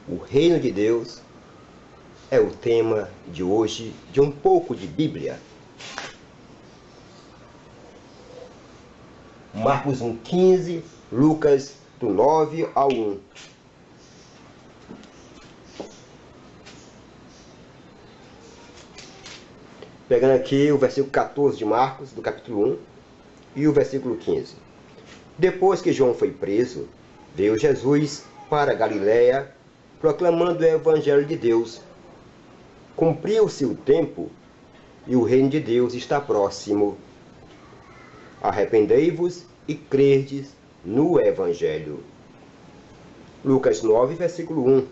O reino de Deus é o tema de hoje de um pouco de Bíblia. Marcos 1,15, Lucas do 9 ao 1. Pegando aqui o versículo 14 de Marcos, do capítulo 1, e o versículo 15. Depois que João foi preso, veio Jesus para Galiléia, proclamando o evangelho de Deus. Cumpriu-se o tempo e o reino de Deus está próximo. Arrependei-vos e crerdes no evangelho. Lucas 9, versículo 1.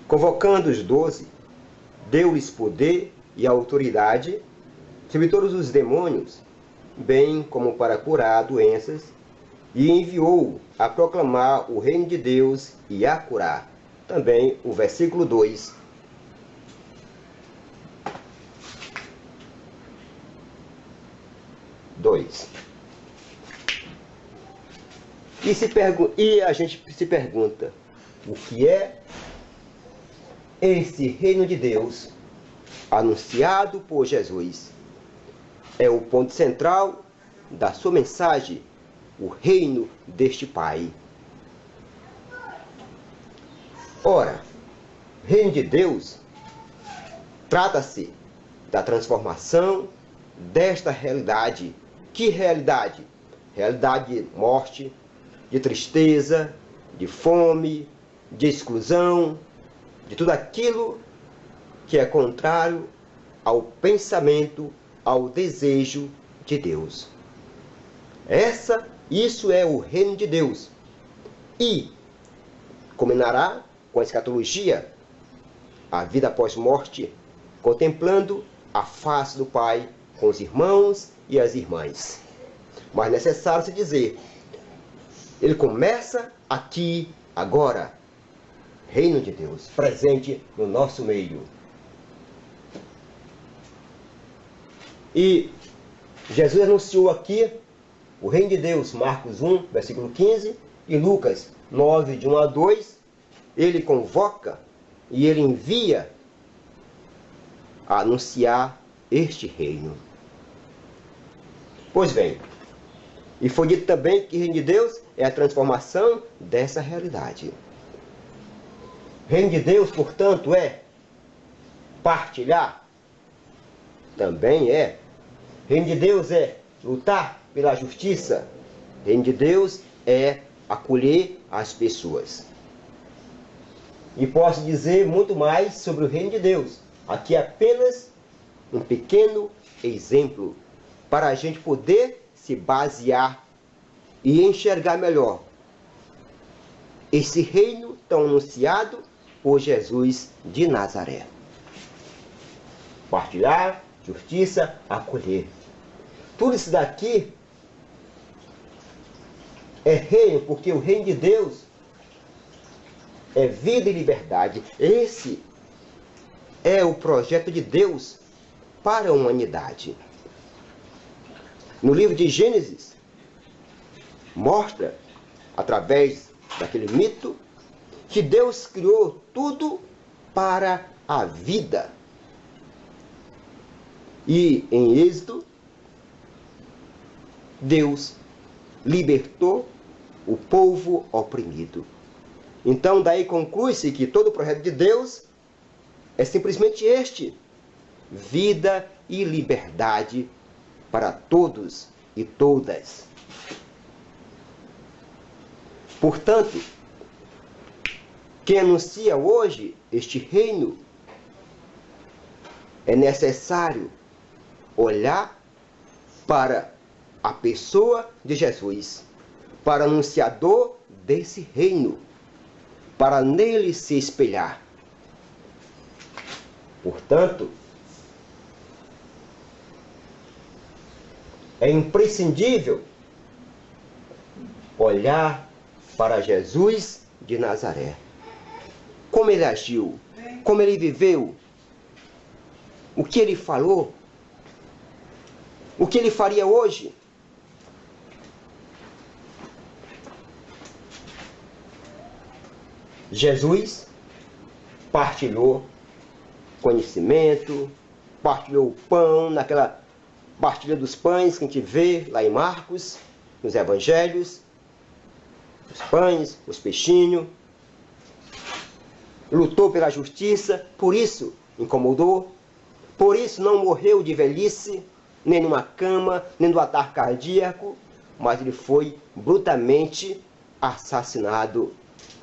Convocando os 12, deu-lhes poder e autoridade sobre todos os demônios, bem como para curar doenças, e enviou a proclamar o reino de Deus e a curar. Também o versículo 2. E a gente se pergunta, o que é esse reino de Deus anunciado por Jesus? É o ponto central da sua mensagem, o reino deste Pai. Ora, reino de Deus trata-se da transformação desta realidade. Que realidade? Realidade de morte, de tristeza, de fome, de exclusão, de tudo aquilo que é contrário ao pensamento, ao desejo de Deus. Isso é o reino de Deus. E culminará com a escatologia, a vida após morte, contemplando a face do Pai com os irmãos e as irmãs. Mas é necessário se dizer, ele começa aqui, agora. Reino de Deus, presente no nosso meio. E Jesus anunciou aqui o reino de Deus, Marcos 1, versículo 15, e Lucas 9, de 1 a 2, ele convoca e ele envia a anunciar este reino. Pois bem, e foi dito também que o reino de Deus é a transformação dessa realidade. Reino de Deus, portanto, é partilhar? Também é. Reino de Deus é lutar pela justiça? Reino de Deus é acolher as pessoas. E posso dizer muito mais sobre o reino de Deus. Aqui é apenas um pequeno exemplo para a gente poder se basear e enxergar melhor esse reino tão anunciado por Jesus de Nazaré. Partilhar, justiça, acolher. Tudo isso daqui é reino, porque o reino de Deus é vida e liberdade. Esse é o projeto de Deus para a humanidade. No livro de Gênesis, mostra, através daquele mito, que Deus criou tudo para a vida. E em Êxodo, Deus libertou o povo oprimido. Então daí conclui-se que todo o projeto de Deus é simplesmente este: vida e liberdade para todos e todas. Portanto, quem anuncia hoje este reino, é necessário olhar para a pessoa de Jesus, para o anunciador desse reino, para nele se espelhar. Portanto, é imprescindível olhar para Jesus de Nazaré. Como ele agiu, como ele viveu, o que ele falou, o que ele faria hoje. Jesus partilhou conhecimento, partilhou o pão, naquela partilha dos pães que a gente vê lá em Marcos, nos evangelhos, os pães, os peixinhos. Lutou pela justiça, por isso incomodou, por isso não morreu de velhice, nem numa cama, nem do ataque cardíaco, mas ele foi brutalmente assassinado,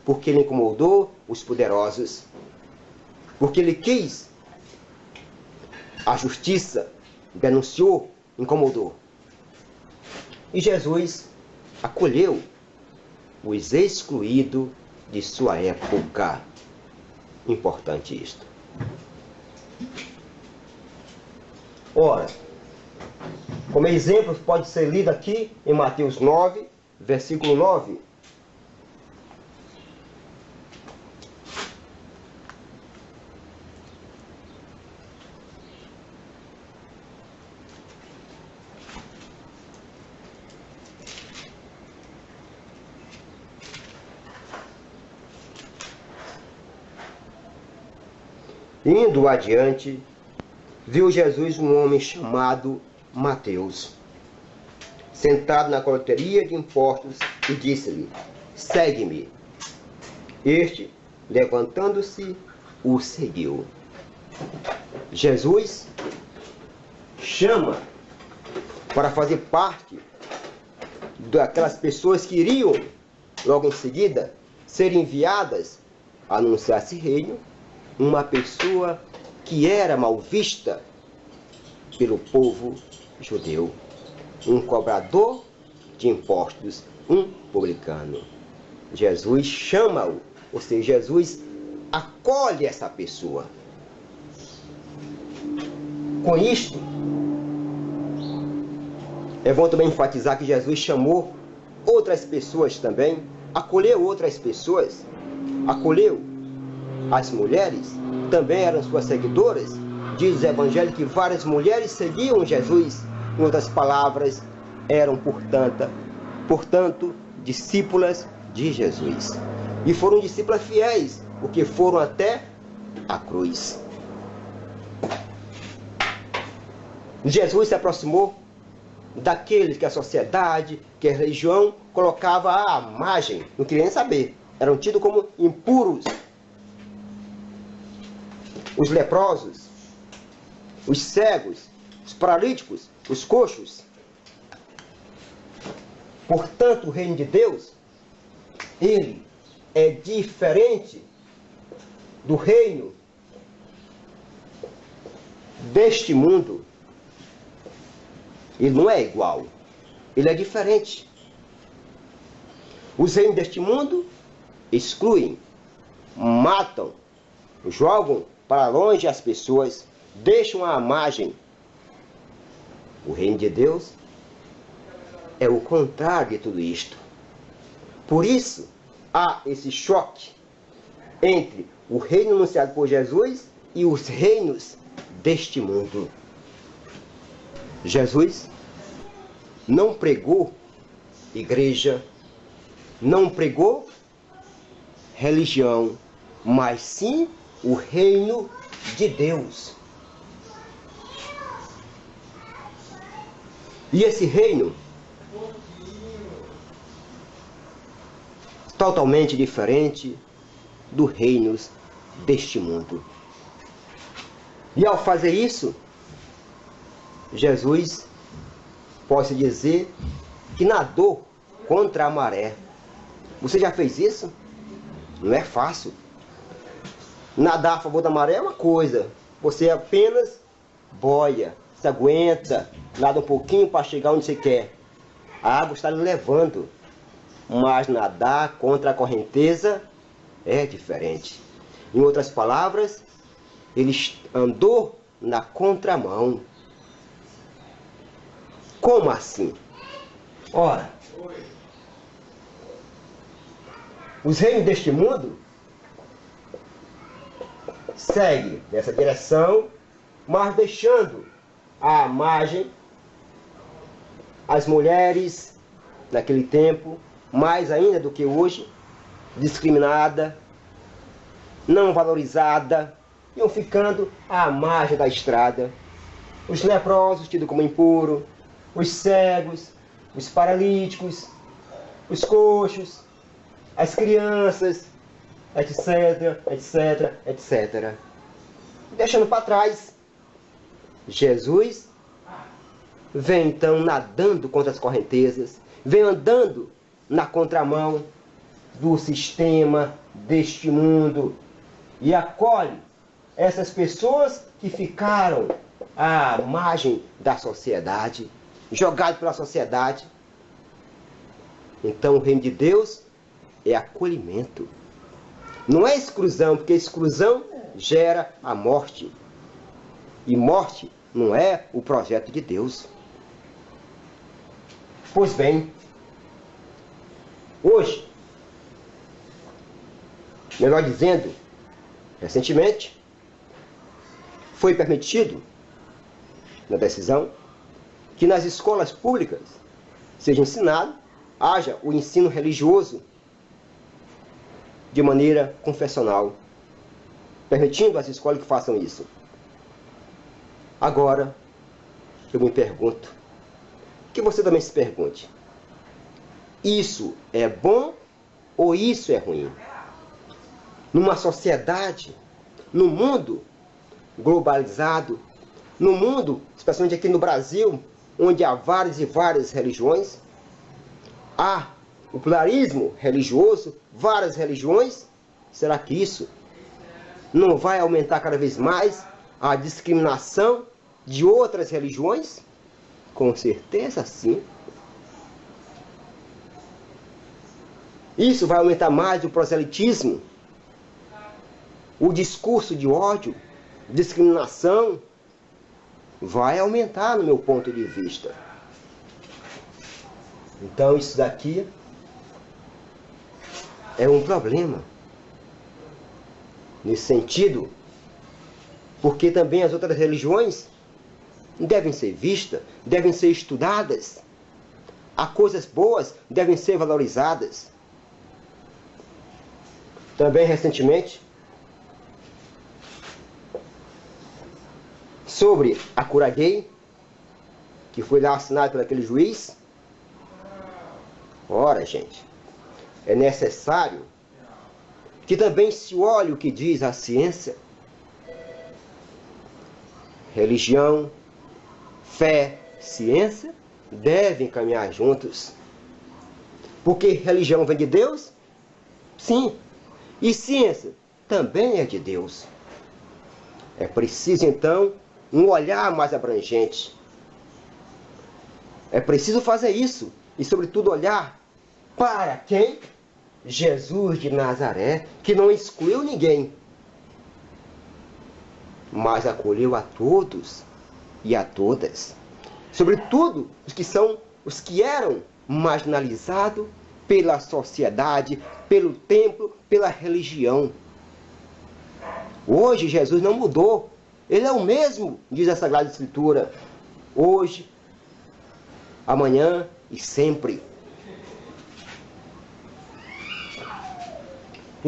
porque ele incomodou os poderosos, porque ele quis a justiça, denunciou, incomodou. E Jesus acolheu os excluídos de sua época. Importante isto. Ora, como exemplo, pode ser lido aqui em Mateus 9, versículo 9. Indo adiante, viu Jesus um homem chamado Mateus, sentado na coletoria de impostos, e disse-lhe: segue-me. Este, levantando-se, o seguiu. Jesus chama para fazer parte daquelas pessoas que iriam, logo em seguida, ser enviadas a anunciar esse reino, uma pessoa que era mal vista pelo povo judeu, um cobrador de impostos, um publicano. Jesus chama-o, ou seja, Jesus acolhe essa pessoa. Com isto, é bom também enfatizar que Jesus chamou outras pessoas também, acolheu outras pessoas, acolheu as mulheres, também eram suas seguidoras. Diz o Evangelho que várias mulheres seguiam Jesus. Em outras palavras, eram, portanto, discípulas de Jesus. E foram discípulas fiéis, porque foram até a cruz. Jesus se aproximou daqueles que a sociedade, que a religião colocava à margem, não queria nem saber, eram tidos como impuros. Os leprosos, os cegos, os paralíticos, os coxos. Portanto, o reino de Deus, ele é diferente do reino deste mundo. Ele não é igual, ele é diferente. Os reinos deste mundo excluem, matam, jogam para longe as pessoas, deixam à margem. O reino de Deus é o contrário de tudo isto. Por isso, há esse choque entre o reino anunciado por Jesus e os reinos deste mundo. Jesus não pregou igreja, não pregou religião, mas sim o reino de Deus. E esse reino totalmente diferente dos reinos deste mundo. E ao fazer isso, Jesus pode dizer que nadou contra a maré. Você já fez isso? Não é fácil. Nadar a favor da maré é uma coisa. Você apenas boia, se aguenta, nada um pouquinho para chegar onde você quer. A água está lhe levando. Mas nadar contra a correnteza é diferente. Em outras palavras, ele andou na contramão. Como assim? Ora, os reinos deste mundo seguem nessa direção, mas deixando à margem as mulheres naquele tempo, mais ainda do que hoje, discriminada, não valorizada, iam ficando à margem da estrada. Os leprosos, tidos como impuro, os cegos, os paralíticos, os coxos, as crianças, etc, etc, etc. Deixando para trás, Jesus vem então nadando contra as correntezas, vem andando na contramão do sistema deste mundo e acolhe essas pessoas que ficaram à margem da sociedade, jogadas pela sociedade. Então o reino de Deus é acolhimento. Não é exclusão, porque exclusão gera a morte. E morte não é o projeto de Deus. Pois bem, hoje, melhor dizendo, recentemente, foi permitido, na decisão, que nas escolas públicas seja ensinado, haja o ensino religioso de maneira confessional, permitindo às escolas que façam isso. Agora, eu me pergunto, que você também se pergunte, isso é bom ou isso é ruim? Numa sociedade, no mundo globalizado, no mundo, especialmente aqui no Brasil, onde há várias e várias religiões, há o pluralismo religioso, várias religiões, será que isso não vai aumentar cada vez mais a discriminação de outras religiões? Com certeza sim. Isso vai aumentar mais o proselitismo, o discurso de ódio, discriminação, vai aumentar no meu ponto de vista. Então isso daqui é um problema. Nesse sentido, porque também as outras religiões devem ser vistas, devem ser estudadas. Há coisas boas, devem ser valorizadas. Também recentemente, sobre a cura gay, que foi lá assinado por aquele juiz. Ora, gente, é necessário que também se olhe o que diz a ciência. Religião, fé, ciência devem caminhar juntos. Porque religião vem de Deus? Sim. E ciência também é de Deus. É preciso, então, um olhar mais abrangente. É preciso fazer isso. E, sobretudo, olhar para quem? Jesus de Nazaré, que não excluiu ninguém, mas acolheu a todos e a todas. Sobretudo, os que eram marginalizados pela sociedade, pelo templo, pela religião. Hoje, Jesus não mudou. Ele é o mesmo, diz a Sagrada Escritura, hoje, amanhã e sempre.